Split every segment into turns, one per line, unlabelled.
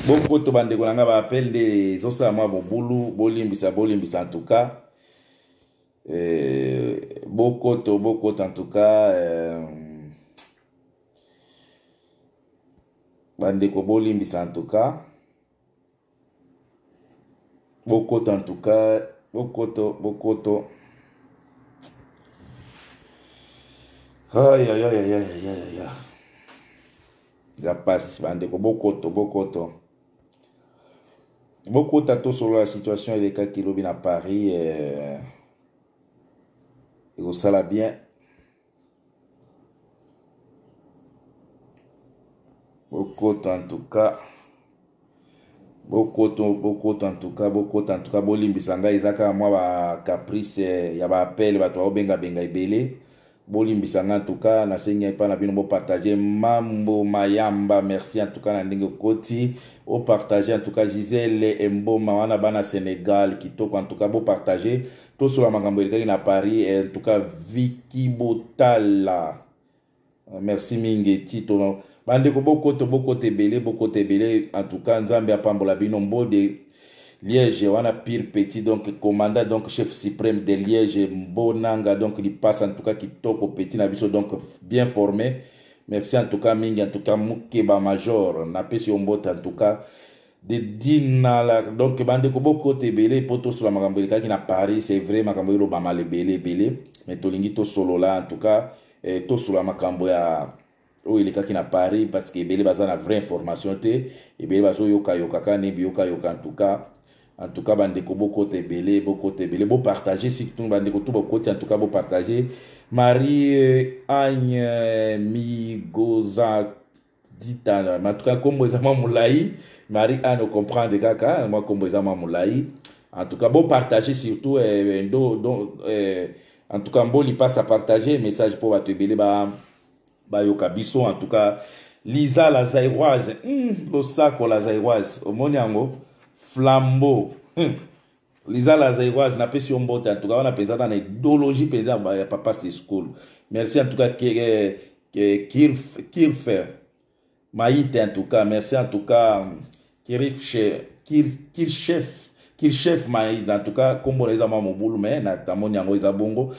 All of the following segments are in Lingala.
Beaucoup de bande konanga ba appel des osa moi bobulu bolimbisa en tout cas beaucoup en tout cas bande ko bolimbisa en tout cas beaucoup en tout cas beaucoup aïe aïe aïe aïe aïe aïe aïe ya passe bande ko beaucoup tato sur la situation et les cas qui lobby à Paris et ça la bien beaucoup en tout cas beaucoup en tout cas bolimbisanga izaka moi ba caprice ya ba appel ba to benga ebele bolimbisanga en tout cas na sengi pa na bino bo partager mambo mayamba merci en tout cas na ndenge koti au partager en tout cas Gisèle Mboma wana bana Sénégal kitoko en tout cas bo partager tout sur la makambo eleki na Paris en tout cas Vicky Botala merci mingi tito bande ko beaucoup tebele en tout cas nzambe apambola bino mbode Liège wana pire petit donc commandant donc chef suprême de Liège Mbonanga donc il passe en tout cas kitoko petit na biso donc bien formé merci en tout cas mingi en tout cas Mukeba major na pesi ombote en tout cas de dina donc bande ko beaucoup tebele poto sur la makambo qui na Paris c'est vrai makambo ro ba mal belé mais tolingi to solo là en tout cas to sur la makambo ya o il est qui na Paris parce que belé baza na vraie information te et belé bazo yoka kane yoka en tout cas bande ko beaucoup tebele beau partager surtout bande ko tout beaucoup en tout cas beau partager Marie Agne Migoza Dita en tout cas comme ezama moulai Marie Anne comprendre kaka moi comme ezama moulai en tout cas beau partager surtout en tout cas bon il passe à partager message pour batebele ba yoka biso en tout cas Lisa la Zaïroise le sac la Zaïroise au moniango flambeau Lisa la Zaïroise na pesi ombote en tout cas on a pensé dans idéologie pensé ya papa c'est school merci en tout cas Kirfer Maïté en tout cas merci en tout cas Kirchef Maïd en tout cas comme les amants mobile mais na tamoni yango ezabongo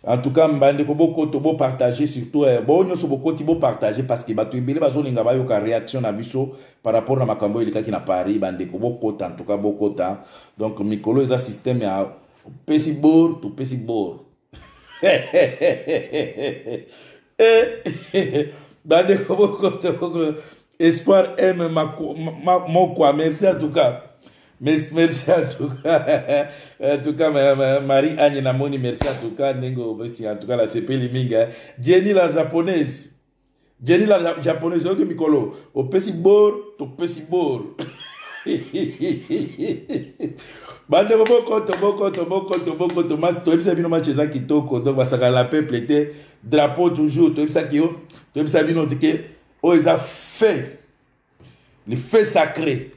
en tout cas mbande ko beaucoup to bo partager surtout bon nyoso beaucoup ti bo partager parce que batu ebele bazolinga ba yoka réaction na biso par rapport na makambo eleka ki na Paris bande ko beaucoup en tout cas beaucoup temps donc mikolo eza système ya pesi bor to pesi bor bande ko beaucoup espoir aime mon quoi merci en tout cas merci en tout cas Marie Agne Namoni merci en tout cas Nengo merci en tout cas la sepeli minga Jenny la japonaise ok mikolo au pesi bor to pesi bor bande boko mas to ebisa bino match za kitoko donc basaka la peuple était drapeau toujours to ebisa kio to ebisa bino tike o ils a fait les faits sacrés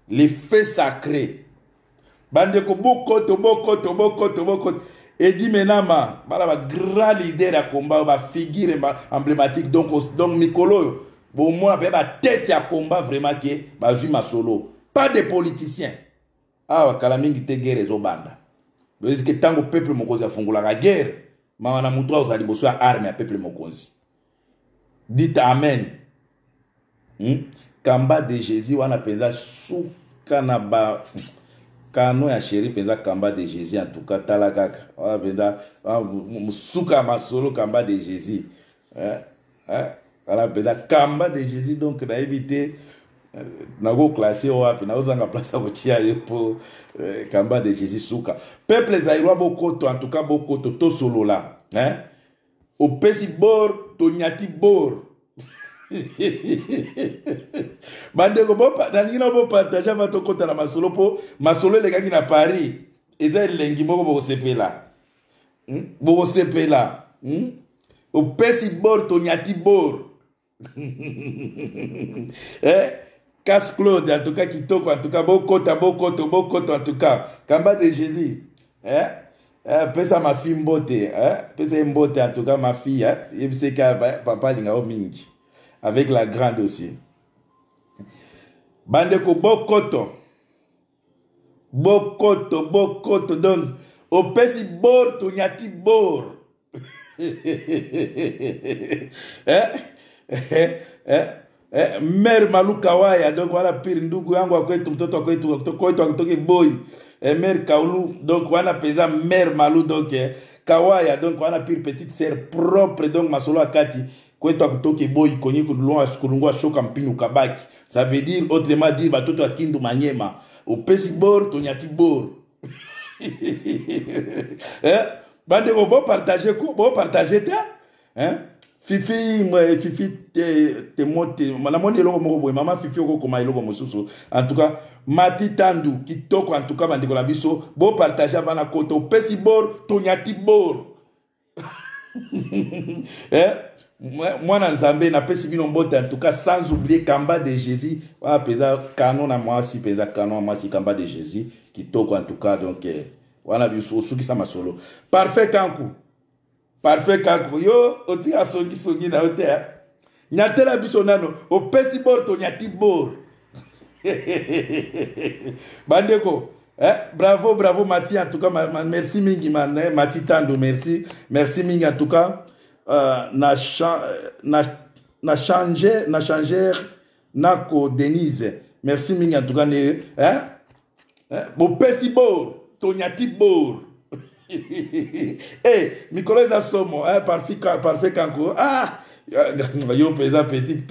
les faits sacrés bande ko boko Edi Menama bala ba grand leader à combat ba figure emblématique donc Mikolo bon moi ba tête à combat vraiment que ba jui masolo pas de politiciens ah kala mingi te guerre ezobanda parce que tango peuple mokonzi afungula la guerre maana mutu ozali boso ya arme ya peuple mokonzi dites amen. Kamba de Jésus wana penza suka na ba kano ya chéri penza kamba de Jésus en tout cas tala kaka wana penza suka masolo kamba de Jésus wana penza kamba de Jésus donc na éviter na go classer wapi na ozanga place ko tia yepo kamba de Jésus suka peuple zairwa bokoto en tout cas bokoto to solo là au pesi bor to nyati bor bande ko bopa nangina bo partager ba to kota na masolo po masolo le gaki na Paris eza lengi moko bo sepela au pesi bor to nyati bor Casse Claude en tout cas kitoko en tout cas bokoto en tout cas kamba de Jésus pesa ma fille mbote pesa mbote en tout cas ma fille yebise ka papa linga o mingi avec la grande aussi Bandeko bokoto. Bokoto, bokoto. Donc, opesi bor, tonyati bor. Mère Malou Kawaya, donc voilà, pire ndugu yangu akwetu mtoto akwetu akutoke boy. Mère Kaulu, donc voilà, pesa Mère Malou, donc Kawaya, donc voilà, pire petite sœur propre, donc masolo akati. Kwetu akutoke boy, konyi kulungwa shoka mpinu kabaki. Ça veut dire, autrement dire, batoto akindu manyema. Opesi bor, tonyati bor. Bande ko bo partager ko, bo partager ta, hein? Fifi te monte, malamoni eloko moko boy, mama Fifi ko koma eloko mosusu. En tout cas, Mati Tandu kitoko, en tout cas bande ko la biso, bo partager bana koto, pesi bor, tonyati bor. Moi na Nzambe na pesi bino mbote, en tout cas sans oublier Kamba de Jésus, wa pesa canon na moi si pesa canon moi si Kamba de Jésus kitoko, en tout cas donc wana biso suki sama solo. Parfait kanku. Parfait kanku. Yo oti asongi na hotel. Nyatela biso nano o pesi bor to nyati bor. Bandeko, bravo bravo Mati, en tout cas merci mingi man, Mati Tando, merci mingi, en tout cas na changer nako Denise, merci mingi, en tout cas bo pesi bor tonyati bor. Mikolo za somo, parfait kanko. Yo pesa petit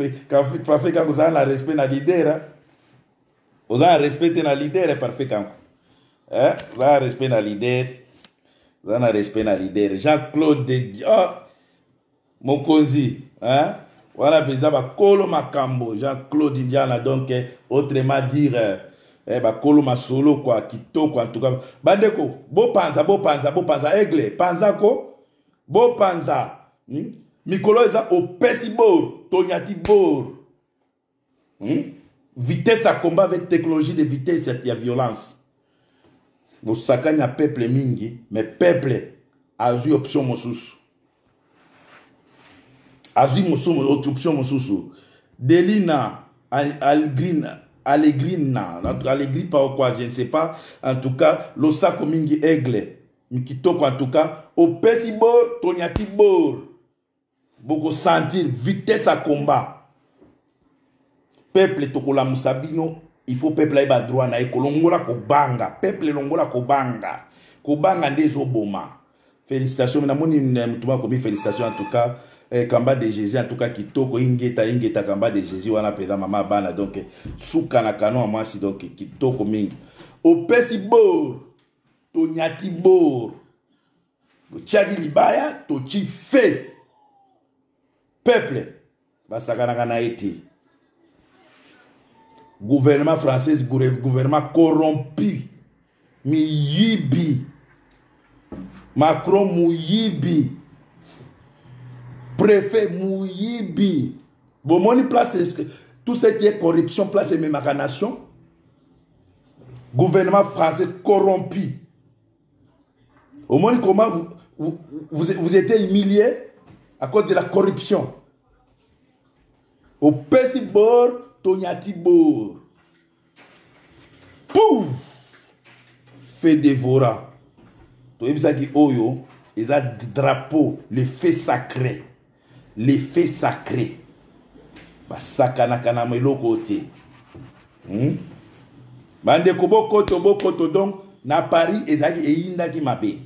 parfait kanko ça na respect na leader. On a respecté na leader parfait kanko. On a respect na leader. On a respect na leader. Jean-Claude de Mokonzi, voilà pesa ba kolo makambo. Jean-Claude Indiana, donc autrement dire bakolo masolo kwa kitoko, en tout cas bandeko bo panza aigle panza ko bo panza mikolo eza opesi bor tonyati bor. Vitesse à combat avec technologie de vitesse et de violence. Vous sakanya peuple mingi, mais peuple a eu option mosusu. A eu option mosusu. Delina Allegrina, Allegri pas quoi, je ne sais pas. En tout cas, l'osako mingi aigle, mikitoko, en tout cas, au pesibor, tonyati bor. Beaucoup sentir vitesse à combat. Peuple tokola musabino, il faut peuple aiba droit na ekolongola ko banga, peuple longola ko banga ndezo boma. Félicitations, na moni mutuma komi félicitations, en tout cas. Kamba de Jésus, en tout cas, kitoko ingeta Kamba de Jésus, wana peda mama bana, donc souka na kanon moi si, donc kitoko mingi. O pesi bor, to nyati bor, tchadi libaya, to chi fe. Peuple, basakana kana eti. Gouvernement français, gouvernement corrompu, miyibi, Macron muyibi. Préfet Mouyibi. Bon, mon place, tout ce qui est corruption, place et même nation. Gouvernement français corrompu. Au moins, comment vous étiez humilié à cause de la corruption. Au Pesibor, Tonyati Bor. Pouf! Fait dévora. Tu sais que Oyo, ils ont des drapeaux, le fait sacré. L'effet sacré. Basakana kana melo côté. Bande ko bokoto donc na Paris ezaki eyinda ki mabe.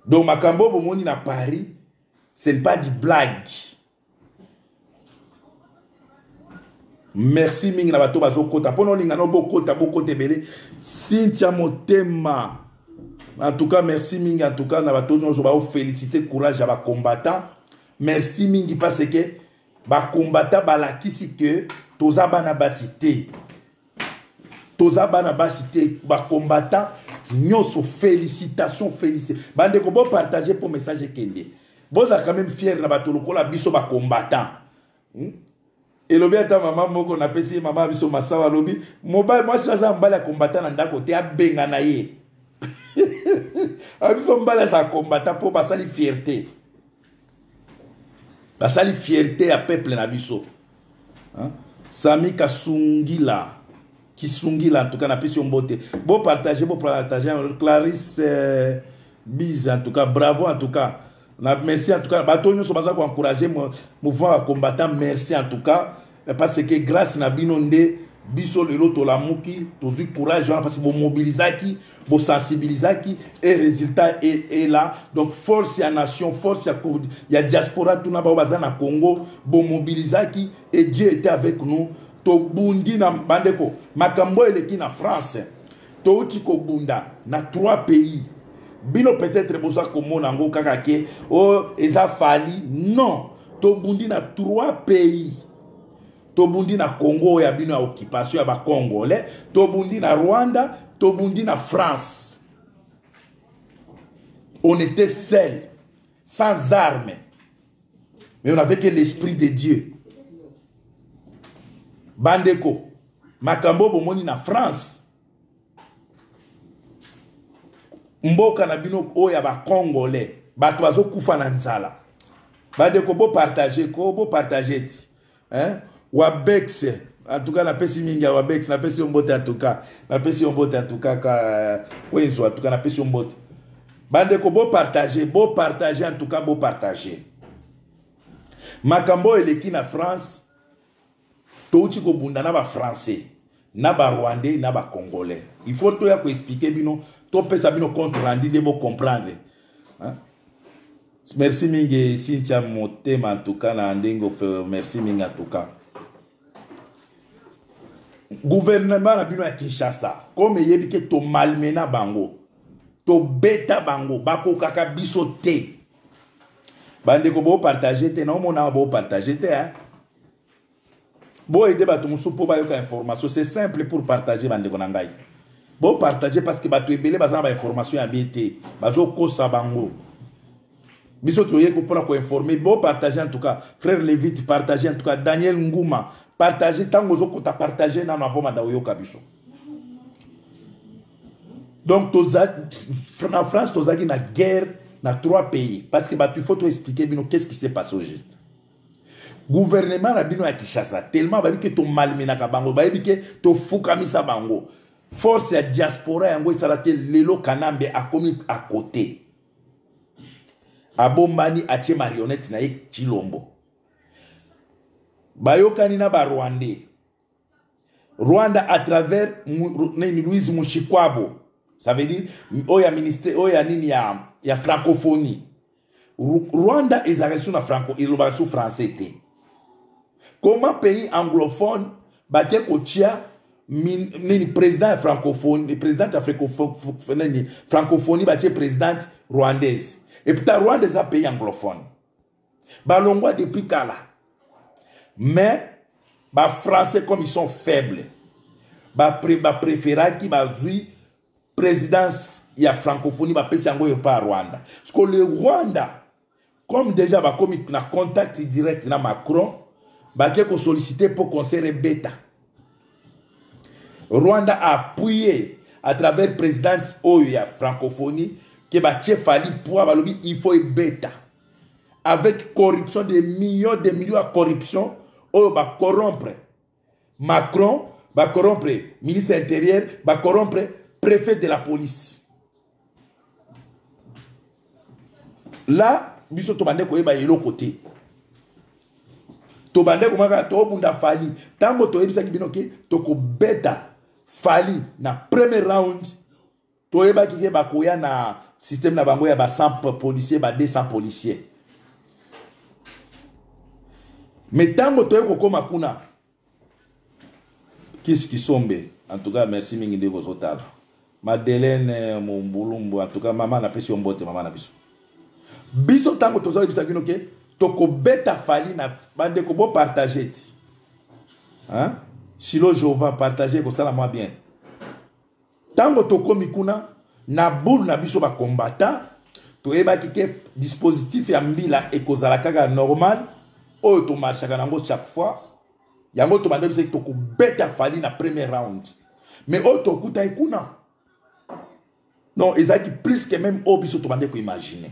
Donc makambo bomoni na Paris, ce n'est pas du blague. Merci mingi na bato bazokota pono linga no bokota bele Cynthia Motema. En tout cas merci mingi, en tout cas na bato no ba féliciter courage à ba combattant. Merci mingi parce que ba combattant balakisi que toza bana basité. Toza bana basité ba combattant nyoso félicitations. Bande ko bo partager pour message kende. Vous êtes quand même fier na bato lokola biso ba combattant. Et lobi ata maman moko na pesi maman biso masawa lobi mobile moi chaza mbala combattant na ndako te abenga na ye. Abiso mbala sa combattant pour basali fierté. Basali fierté à peuple na biso. Sami Kasungila. Kisungila, en tout cas, na pesi mbote. Bon partager, Clarisse Biz, en tout cas, bravo, en tout cas. Merci, en tout cas. Batonyo, so baza ko encourager mouvement combattant, merci, en tout cas. Parce que grâce na binonde, biso lelo to la muki, to zu courage, parce que vous mobilisez, vous sensibilisez, et résultat est là. Donc, force à nation, force à la diaspora, tout na bazana Congo, vous mobilisez, et Dieu était avec nous. To bundi na bandeko makambo eleki na France to uti ko bunda na 3 pays bino peut-être boza komona ngo kaka ke o eza fali non to bundi na 3 pays to bundi na Congo ya bino ya occupation ya ba congolais to bundi na Rwanda to bundi na France. On était seuls, sans armes, mais on avait que l'esprit de Dieu. Bandeko, makambo bomoni na France. Mboka na bino oya ba congolais, bato azo kufa na nzala. Bandeko bo partager ti. Hein? Wabex, en tout cas na pesi minga Wabex, na pesi mbote en tout cas. Na pesi mbote en tout cas ka wenzo en tout cas na pesi mbote. Bandeko bo partager en tout cas bo partager. Makambo eleki na France. Touti ko bunda na ba français, na ba rwandais, na ba congolais. Il faut to ya ko expliquer bino, to pesa bino compte rendu de bo comprendre. Hein? Merci mingi Cynthia Motema en tout cas na ndingo merci mingi en tout cas. Gouvernement na bino ya Kinshasa, comme yebi ke to malmena bango, to beta bango, bako kaka biso te. Bande ko bo partager te, non mona bo partager te hein. Bon, aider bato musu po ba yoka information, c'est simple pour partager bande konangai. Bon partager parce que bato ebele bazana ba information ya BT, bazo kosa bango. Biso toye ko pona ko informer, bon partager en tout cas, frère Lévite partager en tout cas, Daniel Ngouma partager tango zo ko ta partager na navo manda yoka biso. Donc en France tozaki na guerre na 3 pays parce que bato il faut to expliquer bino qu'est-ce qui s'est passé au juste. Gouvernement na bino ya Kinshasa tellement babi ke to malmena ka bango babi ke to fukamisa bango force ya diaspora yango esalate lelo Kanambe akomi à côté abombani atie marionnette na ye Chilombo bayokani na ba Rwandais Rwanda à travers Louise Mushikwabo ça veut dire oya ministère oya nini ya francophonie Rwanda ezalaki na franco ilobaki français te. Comment pays anglophone batte kotia ni président francophone, le président francophonie batte présidente rwandaise. Et puis Rwanda est un pays anglophone. Balongwa depuis kala. Mais ba français comme ils sont faibles. Ba préféra qui ba zui présidence ya francophonie ba pesi yango yo pa Rwanda. Parce que le Rwanda comme déjà ba comme na contact direct na Macron Baké ko sollicité pour conseiller bêta. Rwanda a appuyé à travers présidente Oya francophonie que Baké fali pour balobi il faut bêta. Avec corruption de millions à corruption, Oyo ba corrompre Macron, ba corrompre ministre intérieur, ba corrompre préfet de la police. Là, biso to bande ko yeba yelo côté. To bande komaka to bunda fali tango to ebisa ki binoke to ko beta fali na premier round to eba ki ke bakoya na système na bango ya ba 100 policiers ba 200 policiers mais tango to eko koma kuna qu'est-ce qui sombe en tout cas merci mingi de vos otala Madeleine Mumbulumbu en tout cas maman na pesi ombote maman na biso biso tango to zo ebisa ki binoke toko beta fali na bande ko bo partager ti hein silo jova partager ko sala moi bien tango toko mikuna na boule na biso ba combattant to eba ke dispositif ya mbila e kozala kaka normal o to marcha kana ngo chaque fois yango to bande biso toko beta fali na premier round mais o to kuta ikuna non ezaki plus que même o biso to bande ko imaginer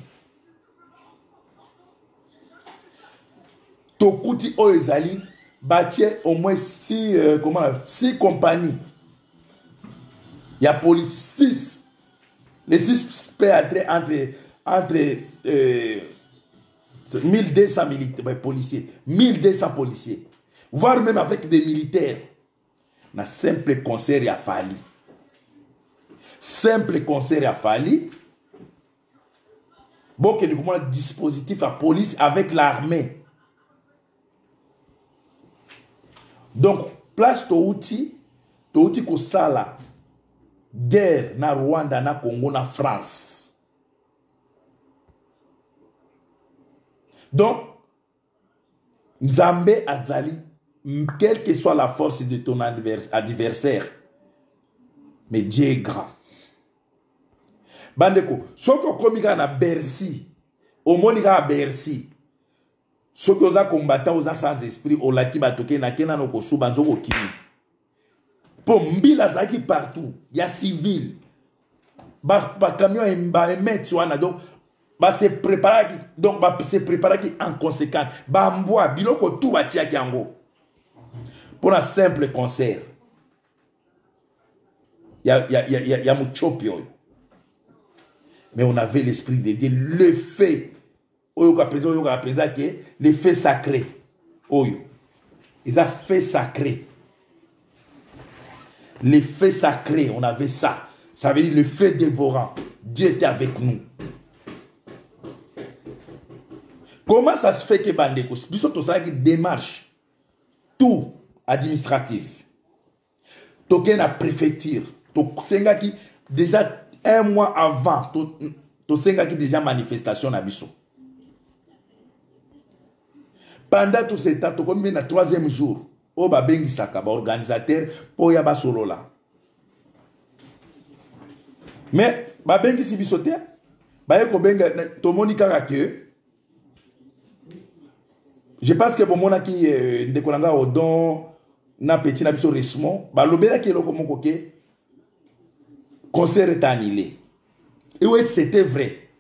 Tokuti o ezali bâti au moins 6 compagnies. Il y a police 6. Les 6 peut être entre 1200 policiers, 1200 policiers, voire même avec des militaires. Un simple concert a fallu. Simple concert a fallu. Bon, que nous avons un dispositif à police avec l'armée. Donc, place ton outil que ça là. Guerre na Rwanda, na Congo, na France. Donc, Nzambe Azali, quelle que soit la force de ton adversaire, mais Dieu est grand. Bandeko, ce qu'on communique à Bercy, au monde à Bercy, ce que vous combattant aux sans esprit, au laki batoke na kena no kosu banzo ko kimi. Pour mbila zaki partout, il y a civil. Bas camion mettre donc ba se préparer donc ba se préparer en conséquence. Ba mboa biloko tout ba tia kiango. Pour un simple concert. Il y a muchopio. Mais on avait l'esprit de Dieu, le fait. Le fait sacré. Ils ont fait sacré. Le fait sacré, on avait ça. Ça veut dire le fait dévorant. Dieu était avec nous. Comment ça se fait que Bandeko, biso ça qui démarche tout administratif. Token la préfecture, to senga qui déjà 1 mois avant, to senga qui déjà manifestation na biso. Pendant tout ce temps, to comme na 3e jour, o ba bengi saka ba organisateur po ya ba solo là. Mais ba bengi si bisote, ba ko benga to monika que je pense que bon mona qui ndekolanga odon na petit na biso resmo ba lobela ki eloko moko ke concert est annulé. Et oui, c'était vrai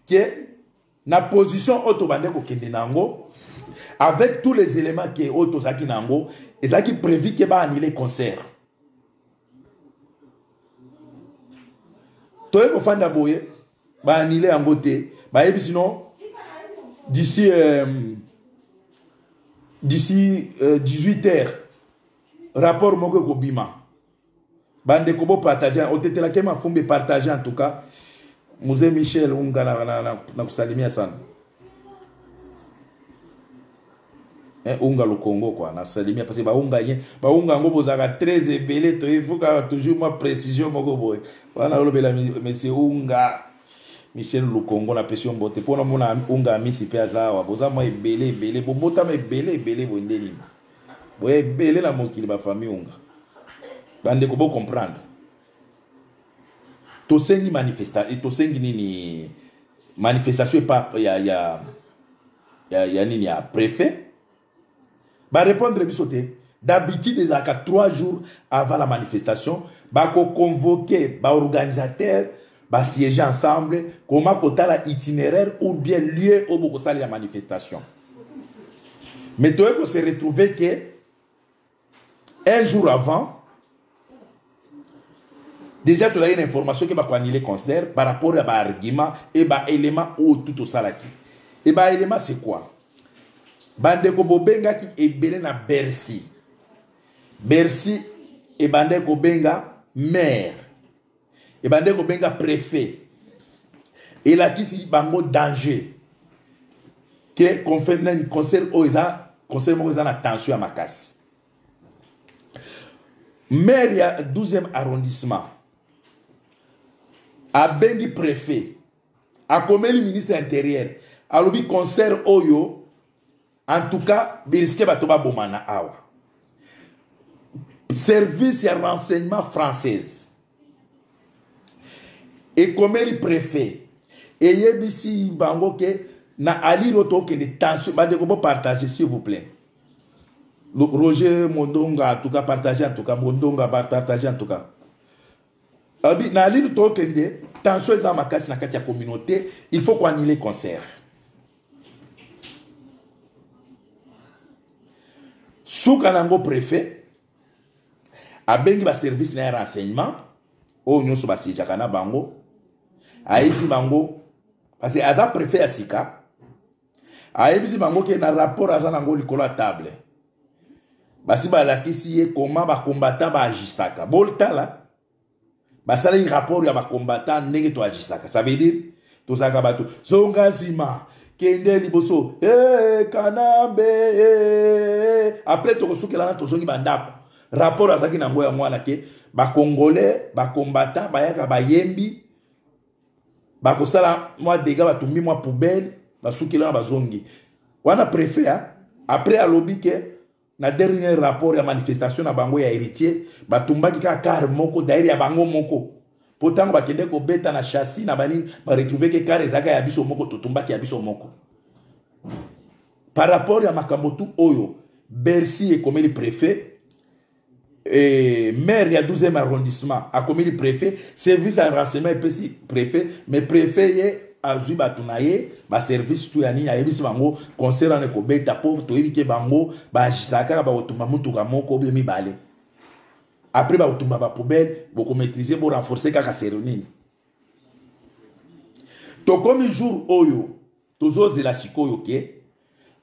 que na position auto bande ko kende nango avec tous les éléments que auto saki nango et ça qui prévu que ba annuler concert. Toi ko fanda boye ba annuler en beauté ba yebi sinon d'ici 18h rapport moko ko bima bande ko bo partager o tete la kema fumbe partager en tout cas Mzee Michel unga na kusalimia sana unga le Congo quoi na salimia parce que ba unga ngo bozaka très ebelé to il faut toujours moi précision moko boy wana lobela monsieur unga Michel le Congo na pression bote pona mona unga misi pe azawa boza moi ebelé bobota me ebelé bondeli boye ebelé la mokili ba famille unga bande ko bo comprendre to sengi manifestation to sengi nini manifestation pas ya nini ya préfet ba répondre bisoté d'habitude des aka 3 jours avant la manifestation ba ko convoquer ba organisateur ba siéger ensemble comment kotala itinéraire ou bien lieu où boko sali la manifestation mais toi ko se retrouver que un jour avant déjà tu as une information qui va annuler le concert par rapport à l'argument et à l'élément ou tout ça là qui et l'élément c'est quoi bandeko bobenga qui est belé na Bercy et bandeko benga maire et bandeko benga préfet et là qui si bango danger que qu'on fait un concert au concert mo na tension à makasi maire il y a 12e arrondissement a bengi préfet a comme le ministre intérieur a lobi concert oyo en tout cas biriske batoba bomana awa service ya renseignement française et comme le préfet et yebisi bango ke na ali roto ke de tension bande ko partager s'il vous plaît Roger Mondonga en tout cas partager en tout cas Mondonga partager en tout cas Abi na li to kende tension za makasi na kati ya communauté il faut qu'on annule concert Souka nango préfet abengi ba service na renseignement o nyonso ba sijaka na bango aisi bango parce que aza préfet ya sika ayebisi bango ke na rapport aza nango likolo ya table basi balakisi ye comment ba combattant ba agistaka boltala basala rapport ya ba combattant ndenge to agistaka ça veut dire tozaka bato zonga zima kende liboso kanambe après tokosukela na tozongi bandako rapport azaki nango ya mwana ke ba congolais ba combattant bayaka bayembi bakosala mwa dégâts batumbi mwa poubelle basukela na bazongi wana préfet après alobi ke na dernier rapport ya manifestation na bango ya héritier batumbaki ka car moko d'ailleurs ya bango moko pourtant bakende ko beta na châssis na bani ba retrouver que car ezaka ya biso moko totumbaki ya biso moko par rapport ya makambo tout oyo Bercy est comme le préfet et maire ya 12e arrondissement a comme le préfet service de renseignement et préfet mais préfet ye azui batunaye ba service tout ya nini ayebisi bango concernant ne ko beta po to yebike bango ba jisaka ba otumba mutuka moko bi mibale après ba otumba ba poubelle boko maîtriser bo renforcer kaka cérémonie to comme jour oyo tozoze la sikoyo ke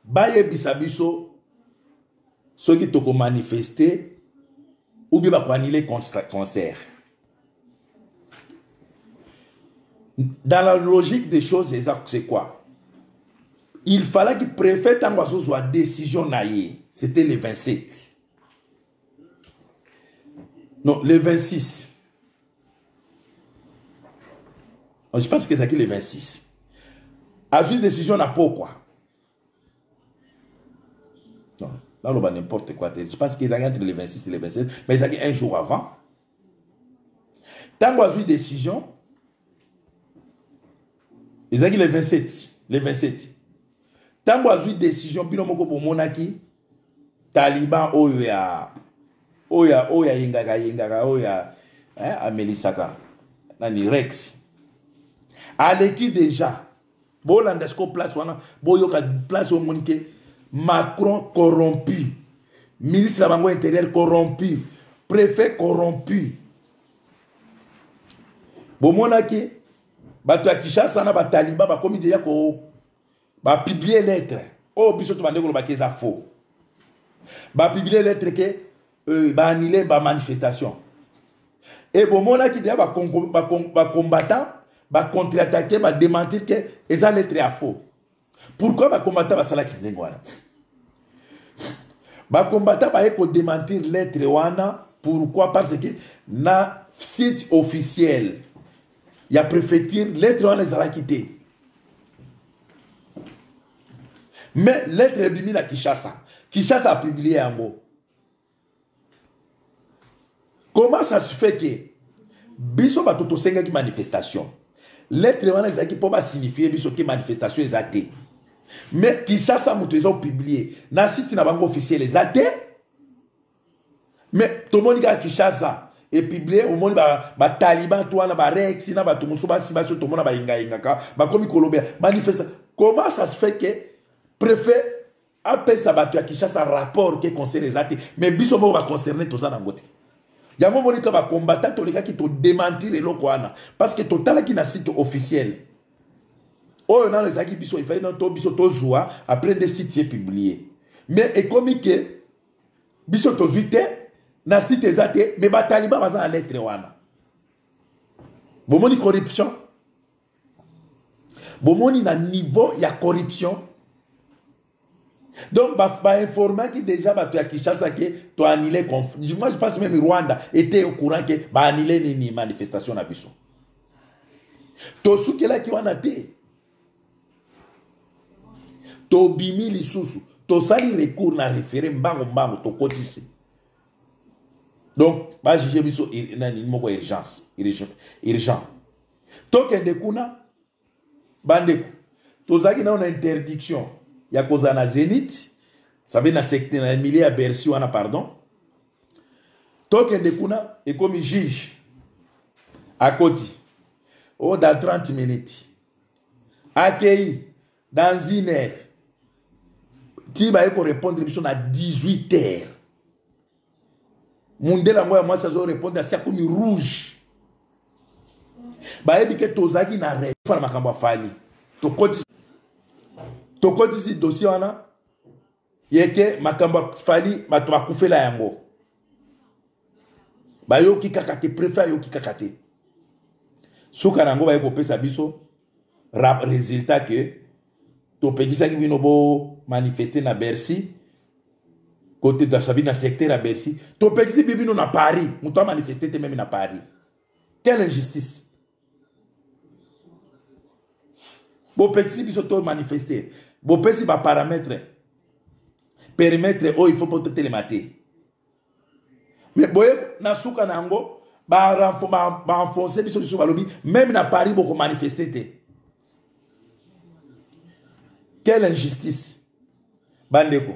baye bisabiso soki toko manifester ou bien ba annuler concert. Dans la logique des choses, c'est quoi? Il fallait que le préfet soit décision naïe. C'était le 27. Non, le 26. Je pense que c'est le 26. A une décision n'a pas quoi. Non, là, on va n'importe quoi. Je pense qu'ils ont entre le 26 et le 27, mais ils ont un jour avant. Tant qu'on a une décision, ils ont dit le 27. Le 27. Tant qu'on a une décision, puis on a monaki Taliban oya yingaka oya Amelisaka nani Rex. Aleki déjà. Bolandesco place wana boyoka place au monique Macron corrompu. Ministre de la Banque intérieure corrompu. Préfet corrompu. Bomonaki bato ya Kinshasa na ba Taliban ba komi déjà ko ba publier lettre. Oh biso to bande ko ba keza faux. Ba publier lettre que ba annuler ba manifestation. Et bomonaki déjà ba combattant ba contre-attaquer ba démentir que eza lettre à faux. Pourquoi ba combattant ba sala ki ndengwana? Ba combattant ba eko démentir lettre wana pourquoi parce que na site officiel il y a préfecture lettre wana ezala quitté. Mais lettre bimi na Kinshasa. Kinshasa a publié un mot. Comment ça se fait que biso ba toto senga ki manifestation? Lettre wana ezaki po ba signifier biso ki manifestation ezate. Mais Kinshasa muto ezo publié na site na bango officiel ezate. Mais tout le monde a Kinshasa et publié au monde ba Taliban toi na ba Rex na ba tumuso ba si ba tout le monde ba inga ka ba komi Colombia manifeste. Comment ça se fait que préfet appelle ça ba Kinshasa rapport qui concerne ezate mais biso mo ba concerner tout ça na ngote. Yango monika ba combattant to leka ki to démentir eloko wana parce que total ki na site officiel. Oh non les aki biso il fallait non to biso to zoa après des sites publiés. Mais et comme que biso to zuite na site ezate mais ba Taliban baza na lettre wana. Bomoni corruption. Bomoni na niveau ya corruption. Donc, bah informer que déjà, bah, tu as Kinshasa que tu as annulé. Moi, je pense même Rwanda était au courant que bah annulé les manifestations à Bissau. To souke là qui wana te. To bimi li susu. To sali recours na référé mbango to kotisi. Donc, bah juger Bissau nani moko urgence, urgent. To kende kuna bande. To zaki na interdiction. Il y a cause na Zénith, ça veut na secte na milieu à Bercy wana pardon. Token de kuna et comme juge à côté. Oh dans 30 minutes. Accueilli dans une heure. ti ba ko répondre biso na 18h mundela ngoya moi ça zo répondre à ça comme rouge ba yebi ke tozaki na re fa makambo afali to koti si dossier wana yeke makambo afali bato bakufela yango ba yoki kakate préfère yoki kakate suka nango ba yeko pesa biso rap résultat que to pekisaki bino bo manifester na Bercy côté de Chabi na secteur à Bercy to pekisi bino na Paris muto manifester te même na Paris. Quelle injustice. Bo pekisi biso to manifester bo pesi ba paramètre périmètre oh il faut pas te télémater mais boye na suka nango ba renforcer biso sur balobi même na Paris boko manifester te. Quelle injustice. Bandeko.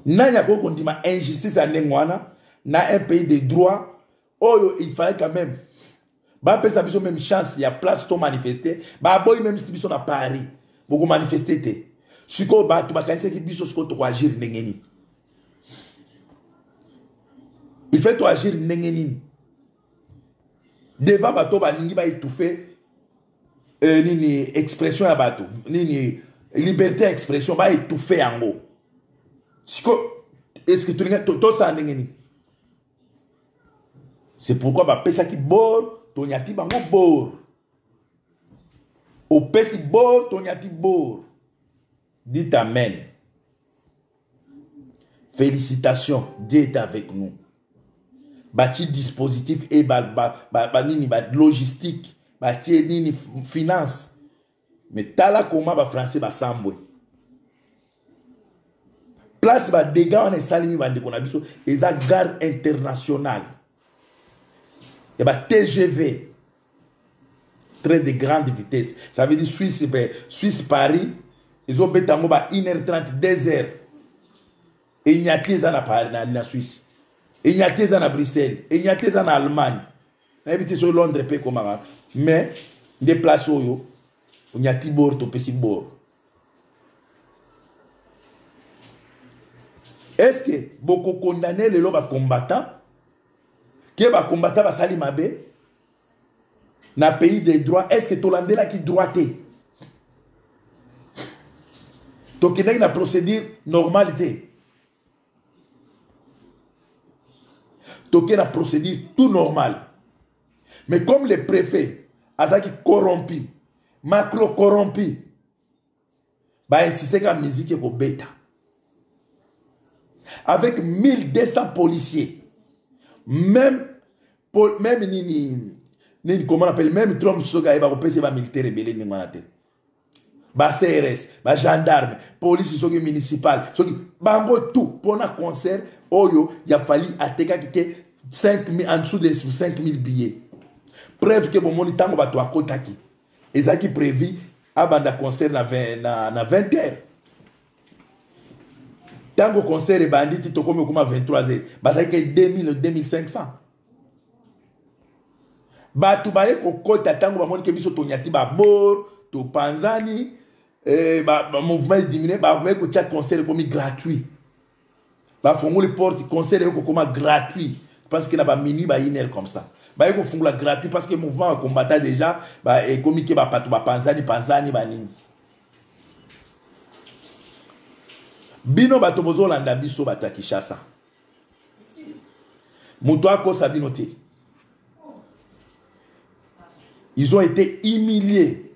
Nanya ko ndima injustice à Nengwana na un pays de droit. Oh, il fallait quand même. Ba pesa biso même chance, il y a place to manifester. Ba boy même si biso na Paris. Boko manifester te. Siko ba to ba kanisa ki biso siko to agir nengeni. Il fait to agir nengeni. Devant ba to ba ningi ba étouffer. Nini expression ya bato nini liberté d'expression ba étouffé yango siko est-ce que to ça ndengeni c'est pourquoi ba pesa ki bor to nyati bango bor o pesi bor to nyati bor. Dites amen. Félicitations, Dieu est avec nous. Bâti dispositif et nini logistique bâti nini finance mais tala comment ba français ba sambwe place ba dégâts on est salimi bande ko na biso eza gare internationale et ba TGV train de grande vitesse ça veut dire Suisse Paris ils ont betango ba 1h30 2h et nyateza na Paris na Suisse et nyateza na Bruxelles et nyateza na Allemagne na habité sur Londres pe komanga mais des places où il y a Tibor to pesi bor. Est-ce que beaucoup condamner les loba combattants qui va combattre va sali mabe na pays des droits est-ce que Tolande là qui droité donc il y a une procédure normalité donc il y a une procédure tout normal. Mais comme les préfets, Azaki corrompu, macro corrompu, bah insister qu'à musique est bêta. Avec 1200 policiers, même comment on appelle, même Trump Soga et Baropé, va militaire rebelle n'ingwanate. Bah CRS, bah gendarme, police municipale, bango tout pour un concert, oyo, il a fallu attaquer qui était 5000 en dessous de 5000 billets. Preuve que bon monitango ba to akotaki. Ezaki prévu abanda concert na 20h. Tango concert et bandit to comme 23h. Ba ça que 2500. Ba to ba ko kota tango ba moni ke biso to nyati ba bor, to panzani ba mouvement diminué ba ko chat concert comme gratuit. Ba fongo les portes concert ko comme gratuit parce que là ba minuit ba 1h comme ça. Bah il faut la gratuit parce que le mouvement combattant déjà bah et communiquer bah pas tout bah panzani bah nini bino bah to bozo landa biso bah ta Kinshasa muto ako sabinote ils ont été humiliés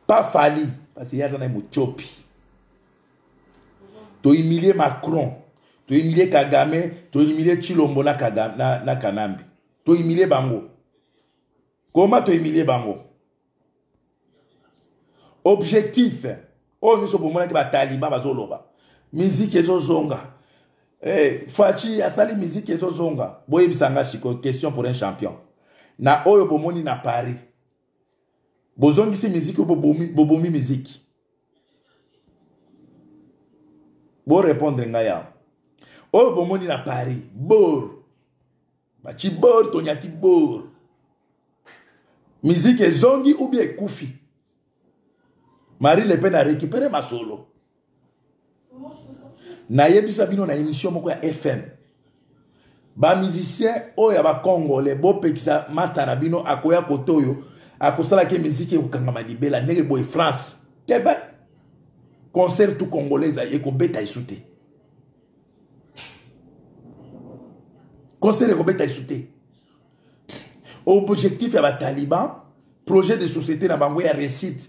pas Fali parce qu'il y a un muchopi to humilier Macron to humilier Kagame to humilier Chilombo na Kagame na Kanambi. To humilier bango. Comment to humilier bango? Objectif. Oh, nous sommes pour moi qui va taliban bazoloba. Musique et zonga. Fachi asali musique et zonga. Boye bisanga chiko question pour un champion. Na oyo bomoni na Paris. Bozongi si musique ou bobomi musique. Bo répondre ngaya. Oyo bomoni na Paris. Bor. Bachi bor to nyati bor. Musique zongi ou bien koufi. Marie Le Pen a récupéré ma solo. Na yebisa bino na émission moko ya FM. Ba musicien oyo ba Congolais bo pekisa master na bino akoya kotoyo akosala ke musique ekokanga libela ndenge boy France. Keba concert tout congolais ekobeta isute. Concert ekobeta isute. Objectif ya ba Taliban, projet de société na bango ya réussite.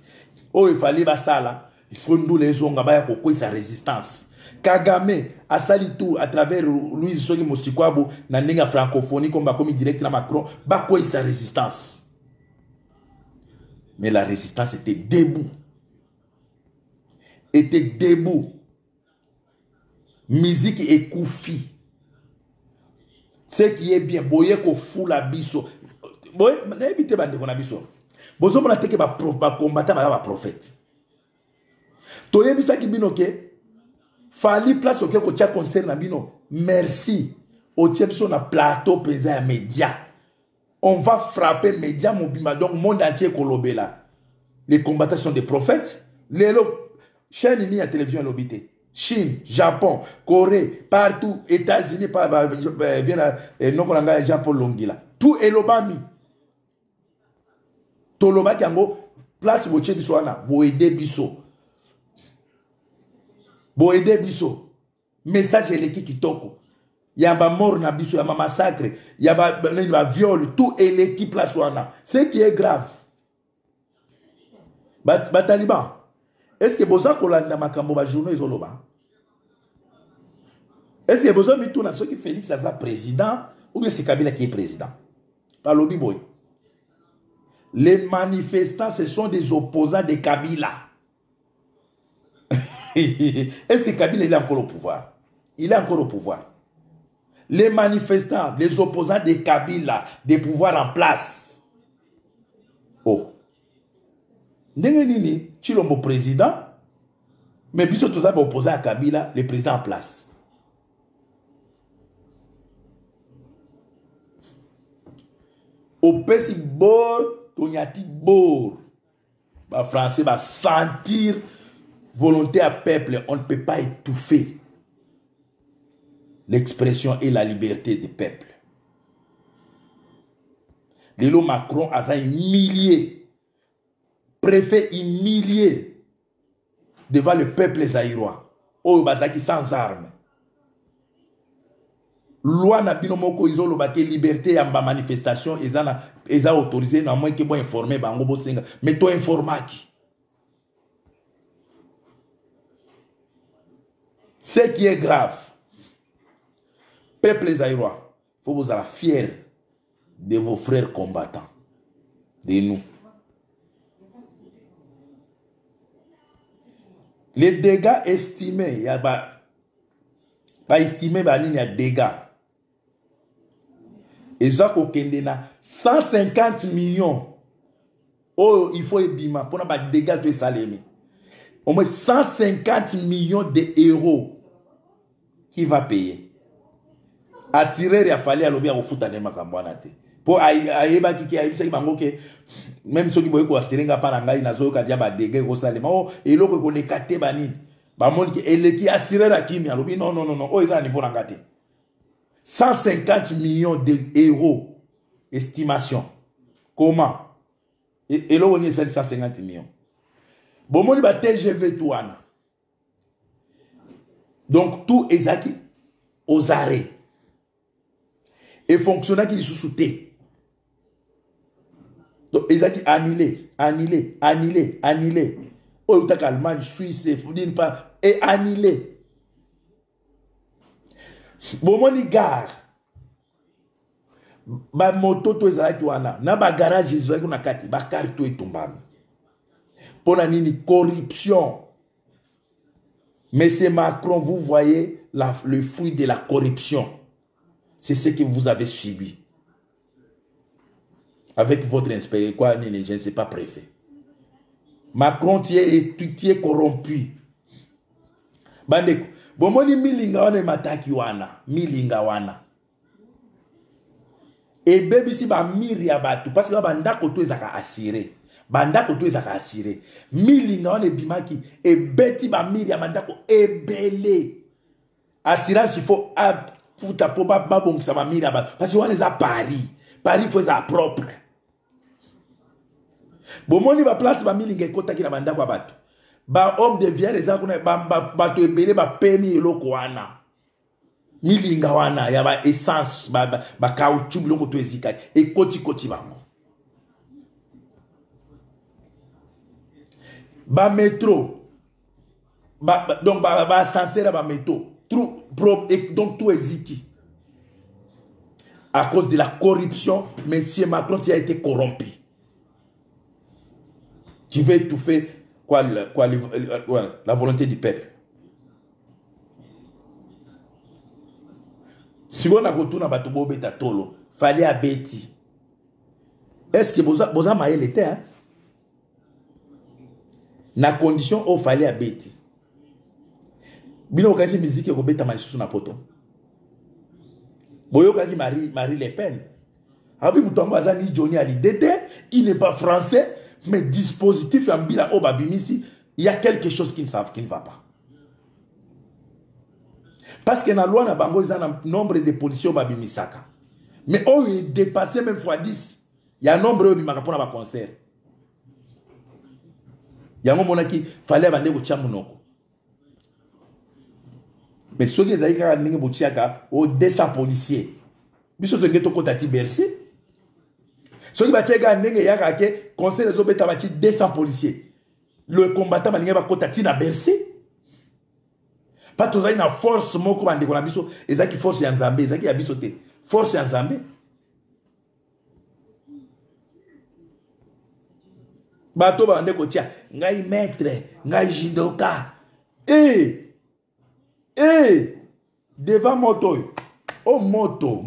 Oh, il fallait basala. Il faut nous les onga baya kokoi sa résistance. Kagame a sali tout à travers Louise Soki Mostikwabo na ninga francophonie comme bakomi direct na Macron bakoi sa résistance. Mais la résistance était debout. Était debout. Musique et koufi. Ce qui est bien, boye ko fula biso. Boye, n'habitez pas de biso. Bozo mona teke ba combattant ba prophète. Toye bisa ki bino ke fali place oke ko tia concert na bino. Merci. Au tiemso na plateau pesa ya média. On va frapper média mobimba donc monde entier kolobela. Les combattants sont des prophètes. Les chaîne ni à télévision lobité. Chine, Japon, Corée, partout, États-Unis, non kolanga Jean-Paul Longila. Tout est lobami. Toloba kiango place boche biso wana boede biso. Boede biso. Message eleki kitoko. Yaba mort na biso, yaba massacre, yaba viol, tout eleki place wana. Ce qui est grave. Taliban. Est-ce que besoin kolanda makambo ba journaux izoloba? Est-ce que besoin mitou na soki Félix aza président ou bien c'est Kabila qui est président? Par lobby boy. Les manifestants, ce sont des opposants de Kabila. Est-ce que Kabila il est encore au pouvoir? Il est encore au pouvoir. Les manifestants, les opposants de Kabila, des pouvoirs en place. Oh. Ndenge nini, Chilombo président, mais biso tout ça opposé à Kabila, le président en place. Au Pessi bord, Tonyati bord. Les Français va sentir volonté à peuple. On ne peut pas étouffer l'expression et la liberté du peuple. Lélo Macron a humilié, préfet humilié devant le peuple zaïrois. Oh, bazaki sans armes. Loi na bino moko izolo bake liberté ya manifestation eza autorisé na moins que bon informer bango bo senga mais to informaki. Ce qui est grave. Peuple zaïrois, faut vous être fiers de vos frères combattants, de nous. Les dégâts estimés, il y a pas estimé il y a dégâts. Et ça, 150 millions. Oh, il faut ebima pour pas dégâts de salémi. Au moins 150 millions d'euros qui va payer. Attirer il a fallu à l'obia au foot à Nemakambouanate. Pour aïeba qui a eu ça, même ceux qui voient quoi, Sérenga Pananga, Nazo, Kadiaba, dégâts au salé. Oh, et l'autre qu'on est caté banin. Bamon qui a assuré la Kimi à l'obia. Non, non, non, non. Oh, ils ont un niveau d'engagé. 150 millions d'euros, estimation. Comment? Et là, on est 150 millions. Bon, on va TGV tout. Donc, tout est acquis aux arrêts. Et fonctionnaires qui sont sous-soutés. Donc, ils ont annulé, annulé, annulé, annulé. Oh, il y a Allemagne, Suisse, et annulé. Bon, mon gare, ba moto to ezalaki wana na ba garage ezalaki na kati ba carte etombami pona nini corruption. Monsieur Macron, vous voyez le fruit de la corruption. C'est ce que vous avez subi avec votre inspecteur quoi nini, je ne sais pas, préfet Macron, tu es corrompu. Bandeko bomoni milinga wana mataki wana milinga wana et baby si ba miri ya batu parce que ba ndako to ezaka assuré
bandako to ezaka assuré milinga wana ebimaki ebeti bamiri ya bandako ebele assurance il faut aputa po babongisa bamiri ya bato parce que wana eza Paris faut eza propre bomoni baplace bamilinga ekotaki na bandako ya bato homme de viere eza kuna bato ebele bapemi eloko wana milinga wana ya ba essence ba caoutchouc biloko to ezikaki ekoti bango ba métro donc ba ascenseur ba métro donc tout eziki à cause de la corruption. Monsieur Macron qui a été corrompu. Tu veux étouffer la volonté du peuple. Si on a retourné à Batobo Betatolo, fallait à Betty. Est-ce que Boza Maël était hein? Na condition où fallait à Betty. Bino kasi musique ko beta malisusu na poto. Boyo kaki Marie Le Pen. Abi mutombo azani Johnny Hallyday, il n'est pas français, mais dispositif ambila obabimisi, il y a quelque chose qui ne va pas. Parce que dans la loi na bango ils ont un nombre de policiers obabimisaka. Mais oh il dépassé même fois 10. Il y a un nombre obimaka pour na ba concert. Yango monaki fallait bande ko chamunoko. Mais ceux qui ont dit que 200 policiers, ils sont tous côté Bercy. Ceux qui ont dit que conseil des obéta 200 policiers. Le combattant va côté na Bercy. Pas tous une force moko bande ko na biso, ezaki force ya Nzambe, ezaki ya biso te. Force ya Nzambe. Bato bande ko tia, ngai maître, ngai judoka. Devant moto, oh moto.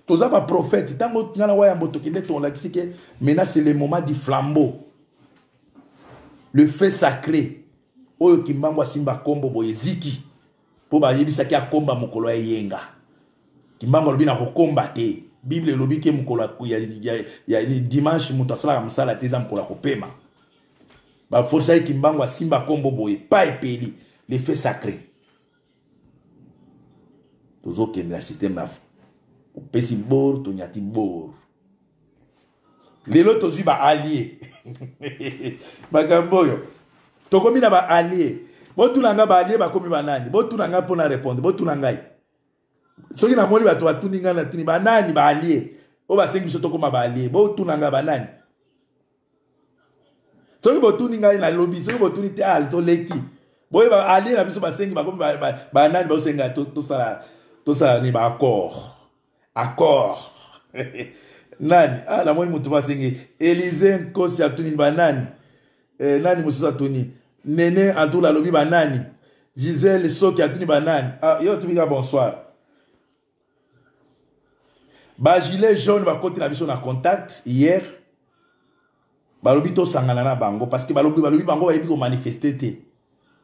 Tous les prophètes, tant que tu as un moto qui est maintenant c'est le moment du flambeau. Le feu sacré. Oyo kimbangwa simba kombo boyeziki. Po ba yebisa ki akomba mokolo yenga. Kimbangwa lobi na kokomba te. Bible lobi ke mokolo ya dimanche mutasala musala teza mokolo kopema. Ba força kimbangwa simba kombo boye pa epeli. Les faits sacrés. Tous autres qui ont le système là. Pesi bor, tonyati bor. Les autres aussi ba alliés. Bagamboyo. Tokomi na ba alliés. Botu nanga ba alliés ba komi banani. Botu nanga pona répondre. Botu nangai. Soki na moni ba to batuninga na tuni banani ba alliés. O ba sengi biso tokoma ba alliés. Botu nanga banani. Soki botu ninga na lobby, soki botu ni te al to leki. Boye ba ali na biso basengi ba komi ba nani ba senga to sala ni ba accord nani la moni mutu ba sengi Élysée Nkosi atuni ba nani nani mususa atuni Nene Antula lobi ba nani Gisèle Soki atuni ba nani yo tubika bonsoir ba gilet jaune ba koti na biso na contact hier ba lobi to sangana na bango parce que ba lobi bango ba yebi ko manifester te.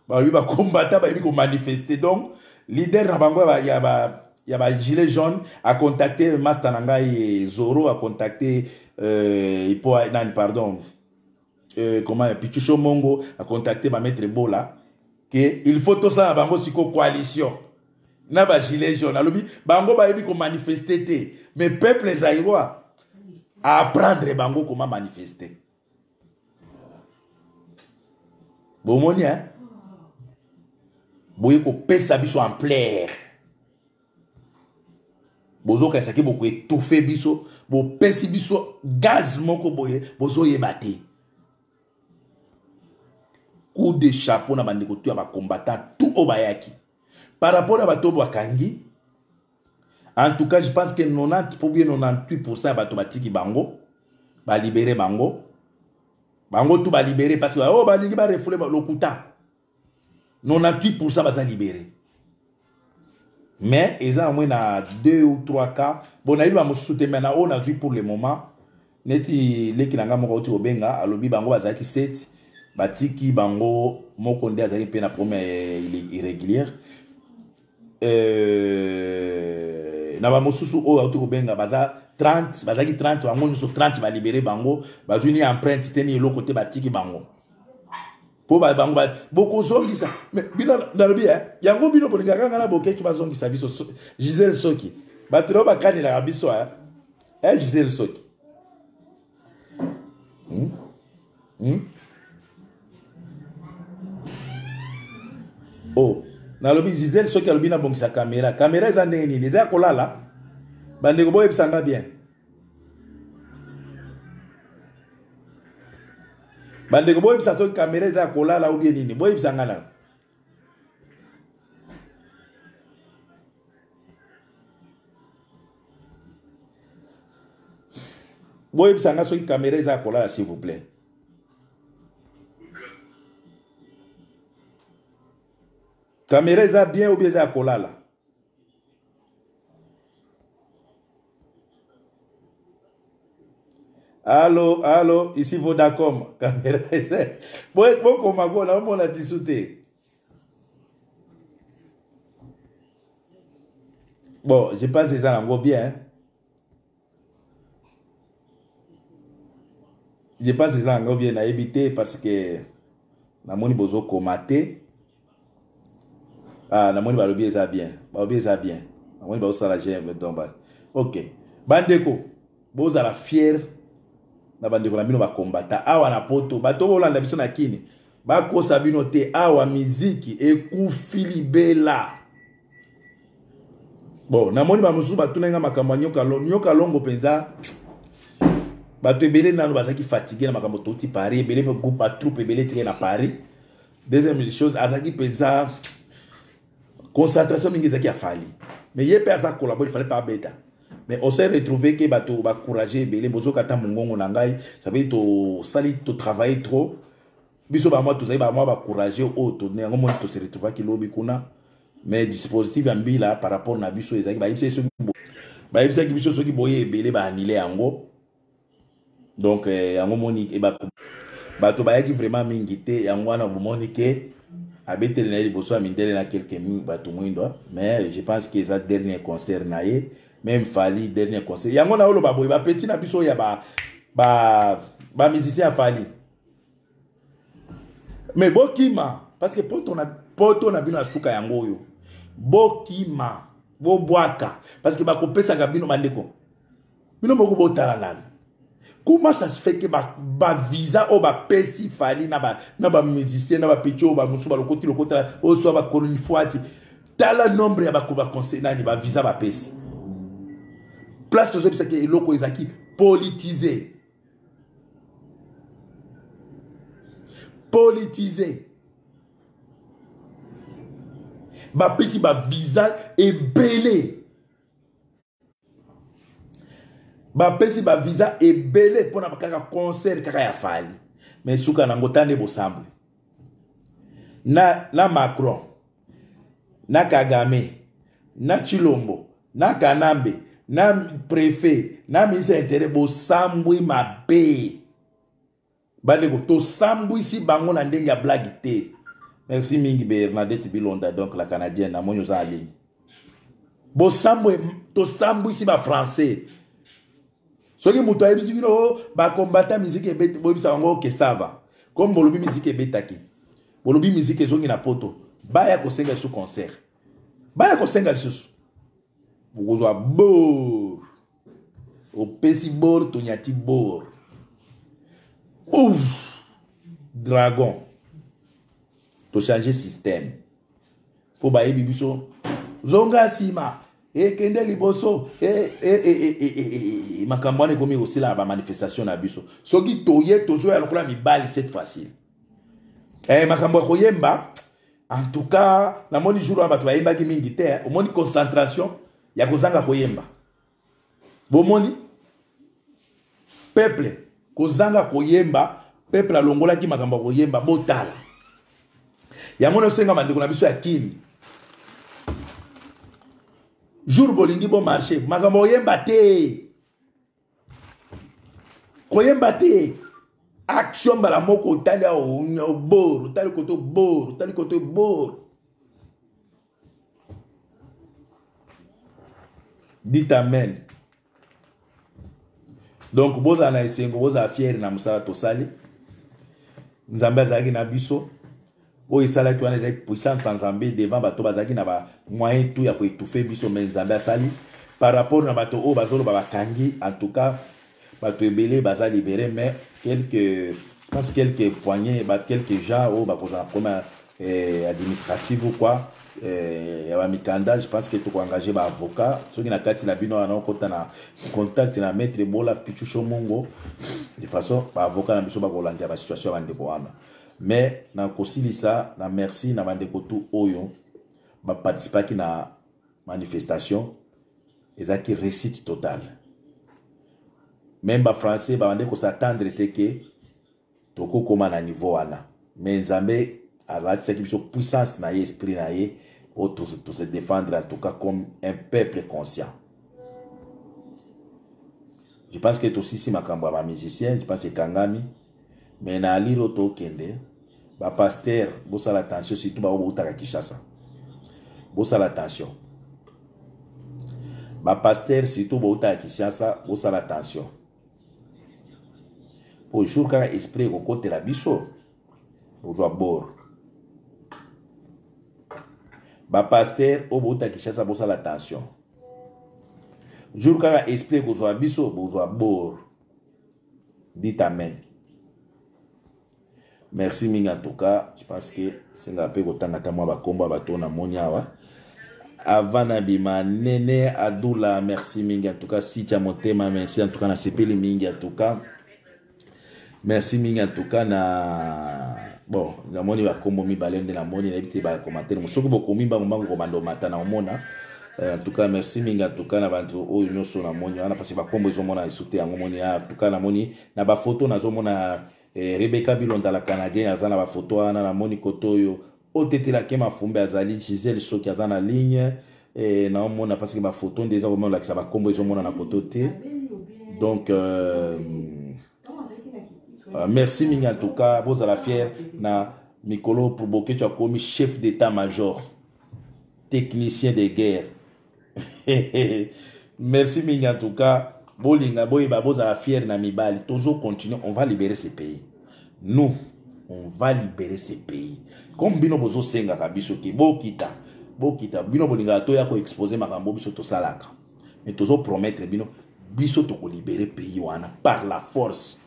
Bah, lui, combattant, il va manifester. Donc, leader na bango, il y a ba gilet jaune a contacté Master Nangai Zoro, a contacté comment Pichucho Mongo a contacté ma maître Bola que il faut tout ça na bango siko coalition. Na ba gilet jaune, alobi bango ba yebi ko manifester te. Mais peuple zaïrois à apprendre bango comment manifester. Bon moni hein. Boye ko pesa biso en plaire. Bozo ka saki beaucoup étouffé biso, bo pesi biso gaz moko boye, bozo yebate. Coup de chapeau na bandeko tu ba combattant tout obayaki. Par rapport à bato Bwakangi, en tout cas, je pense que 90 pour bien 98% bato batiki bango, ba libérer bango. Bango tout ba libérer parce que oh ba lingi ba refouler lokuta. 98% va libéré. Mais ils ont au moins 2 ou 3 cas. Bon, on a eu un soutenir maintenant, on a vu pour le moment. Neti les qui n'ont pas été au Benga, à l'obi bango azaki 7, batiki bango mokonde azaki pena première irrégulière. na ba mosusu o auto ko benga baza 30 bazaki 30 bango nyonso 30 ba libéré bango bazwi ni empreinte teni eloko te batiki bango po ba bango ba boko zongisa mais bino na lobi yango bino bolingaka ngana bokechi bazongisa biso Gisèle Soki batro ba kanila biso Gisèle Soki oh na lobi Gisèle Soki alobi na bongisa caméra eza ndenge nini eza kolala bandeko boyebisanga bien bandeko boyebisa soki caméra eza kolala ou bien nini boyebisanga na boyebisanga soki caméra eza kolala s'il vous plaît. Caméra eza bien ou bien eza kolala? Allô, allô, ici Vodacom. Caméra eza. Bon, comment on a discuté. Bon, je pense que ça en bien. Hein? Je pense que ça en bien à éviter parce que na moni bozo komaté. Ah, na moni balobi eza bien. Balobi eza bien. Na moni bazo sala j'aime donc ba. OK. Bandeko, boza la fier na bandeko na bino ba kombata awa na poto. Bato bolanda biso na kini. Ba kosa bino te awa miziki ekufi libela. Bon, na moni ba musu batuna nga makambo nyoka longo penza. Bato ebele nanu bazaki fatigué na makambo toti Paris, ebele pe groupe ba troupe ebele tike na Paris. Deuxième chose, azaki penza concentration mingi ezaki afali. Mais ye pe asa collaborer, il fallait pas bêta. Mais on s'est retrouvé que bato ba courager ebele bozo kata mongongo na ngai, ça veut dire to sali to travailler trop. Biso ba moi to zai ba moi ba courager auto, ne ngo moni to se retrouver ki lobi kuna. Mais dispositif ambi là par rapport na biso ezaki ba ibse so ba ibse ki biso so ki boye ebele ba annuler yango. Donc yango moni e ba bato ba yaki vraiment mingi te yango wana bomoni ke abetele na liboso amindele na quelques minutes bato mwindo, mais je pense que ça dernier concert na ye même Fali dernier concert yango na olo ba boye ba petit na biso ya ba musicien Fali. Mais bokima parce que poto na bino asuka yango yo bokima bo boaka parce que ba kopesa ka bino bandeko bino moko botala nani. Comment ça se fait que ba visa o ba pesi Fali na ba musicien na ba picho ba musu ba lokoti o so ba koloni fuati tala nombre ya ba ko ba conseil na ba visa ba pesi place to ça que eloko ezaki politisé ba pesi ba visa ebele ba pesi ba visa ebele pona kaka concert kaka ya Fali. Mais suka na ngotande bosamble na Macron na Kagame na Chilombo na Kanambe na préfet na ministre intérieur bosambwi mabe bandeko to sambwi si bango na ndenge ya blague te. Merci mingi Bernadette Bilonda donc la canadienne na monyo za ligne bosambwe to sambwi si ba français. Soki muto ayebisi bino ba kombata musique ebet bobisa bango ke sava. Comme bolobi musique ebetaki. Bolobi musique ezongi na poto. Baya kosenga su concert. Baya kosenga lisusu. Bokozwa bor. Opesi bor to nyati bor. Ouf. Dragon. To changer système. Po baye bibiso. Zonga sima. Kende liboso makambwane komi aussi la ba manifestation na biso soki toye tozo ya lokola mibali cette fois-ci makambo koyemba en tout cas na moni jour ba to bayemba ki mingi te au moni concentration ya kozanga koyemba bomoni peuple kozanga koyemba peuple alongola ki makambo koyemba botala ya moni senga mandeko na biso ya kini. Jour bolingi bon marché makambo oyemba te koyemba te action bala moko tali o bor tali koto bor Dites amen. Donc, boza na esengo, boza fier na musala tosali. Nzambe azalaki na biso. O esalaki wana ezalaki puissance en Nzambe devant bato bazalaki na ba moyen tout ya ko étouffer biso mais Nzambe asali. Par rapport na bato o bazolo bakangi, en tout cas, bato ebele baza libéré, mais je pense quelques poignées, quelques gens au bakoza problème administratif ou quoi. Il y a mikanda, je pense que tu peux engager un avocat. Ceux qui n'ont pas de bino na contact na maître Bola Pichu Shomongo de façon avocat na biso ba kolanda ba situation bande ko wana. Mais na kosili ça na merci na bande ko tout oyo ba participer ki na manifestation ezaki réussite totale. Même ba français ba bande ko s'attendre que toko koma na niveau wana. Mais Nzambe a la puissance na esprit na ye pour se défendre en tout cas comme un peuple conscient. Je pense que aussi si ma kamba musicien, je pense que Kangami, mais na liro to kende, ba pasteur, bossa l'attention surtout ba obouta Kinshasa. Bossa l'attention. Ba pasteur surtout ba obouta Kinshasa, bossa l'attention. Pour jour quand esprit au côté la biso, pour jouer bord. Ba pasteur au bouta Kinshasa bossa l'attention. Jour quand esprit ko zo biso bozo bor. Dites amen. Merci mingi en tout cas, je pense que c'est un peu autant que moi ba komba ba tona moniawa. Avant bima nene adula merci mingi en tout cas si tu as monté ma merci en tout cas na sepeli mingi en tout cas. Merci mingi en tout cas na bon, na moni ba kombo mi balende na moni na biti ba commentaire. Musoko boko mimba mbango komando mata na omona. En tout cas, merci mingi en tout cas na bantu o nyoso na moni wana parce que ba kombo ezo mona esute yango moni en tout cas na moni na ba photo na zo mona Rebecca Bilonda la canadienne azana ba photo wana na moni kotoyo o tetela ke mafumbe azali Giselle Soki azana ligne na mona parce que ba photo déjà au mona la ba kombo ezo mona na kotote. Donc merci mingi en tout cas vous la fier na Mikolo pour boké tu as commis chef d'état-major technicien de guerre. Merci mingi en tout cas. Bolinga boy baboza la fière na mibali. Toujours continuer, on va libérer ce pays. Nous, on va libérer ce pays. Comme bino bozo senga kabiso ki bokita bino bolinga to ya ko exposer makambo biso to salaka. Mais toujours promettre bino biso to ko libérer pays wana par la force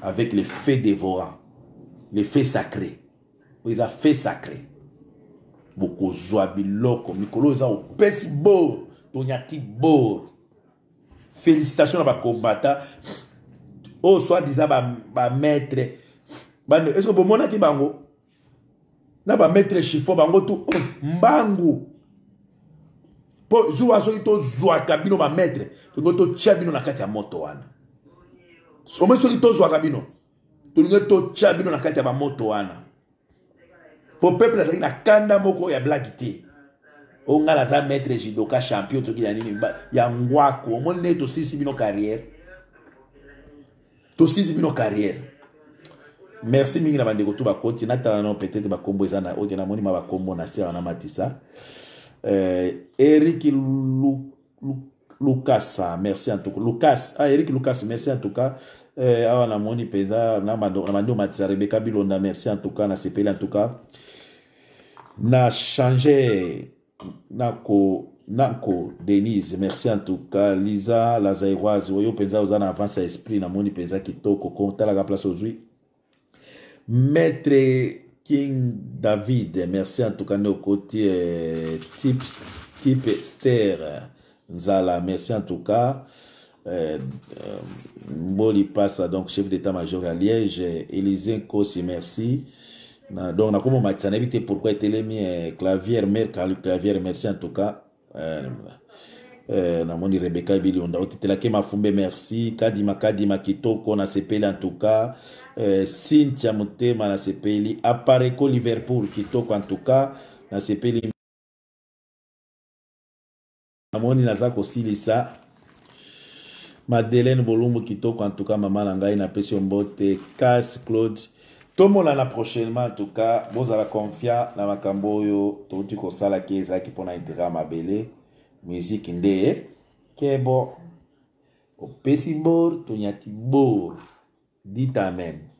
avec les faits dévorants, les faits sacrés. Les faits sacrés. Boko zwa biloko mikolo eza au pesi bor tonyati bor. Félicitations à ba combattant. Oh soit disant ba maître bande est-ce que bon mona ki bango na ba maître chiffon bango tout mbangu po joua so to zwa kabino ba maître to chabino na kati ya moto wana somme so to zwa kabino to chabino na kati ya ba moto wana. Pour peuple azali na kanda moko ya blagité. O ngala za maître judoka champion to ki nini ya ngwako o mone to sisi bino carrière. To sisi bino carrière. Merci mingi na bandeko to ba koti na tala non peut-être ba kombo ezana o ke na moni ma ba kombo na sia na matisa. Eric Lucas, merci en tout cas. Lucas, Eric Lucas, merci en tout cas. Awa na moni peza na mando matisa Rebecca Bilonda, merci en tout cas na sepeli en tout cas. Na changé nako Denise, merci en tout cas. Lisa Lazairoise, oyo penza ozana avance esprit na moni penza kitoko konta la place aujourd'hui. Maître King David, merci en tout cas nos côté type Ster Nzala, merci en tout cas. Mboli passe donc chef d'état-major à Liège. Élisée Kossi, merci. Donc, on a comme on évité pourquoi était mis clavier, mère clavier, merci en tout cas. Na moni Rebecca Bilonda, otitela ke mafumbe, merci. Kadima Kitoko na sepeli en tout cas. Cynthia Mutema na sepeli. Apareko Liverpool Kitoko en tout cas na sepeli. Na moni nazako silisa. Madeleine Bolumbu Kitoko en tout cas maman nangai na pesi mbote. Cass Claude. Tout le monde en a prochainement en tout cas. Vous avez confiance dans ma camboyo. Tout le monde qui a ça qui pour intérêt à ma belle musique indé.
Kebo. Opesi bor, tonyati bor. Dites amen.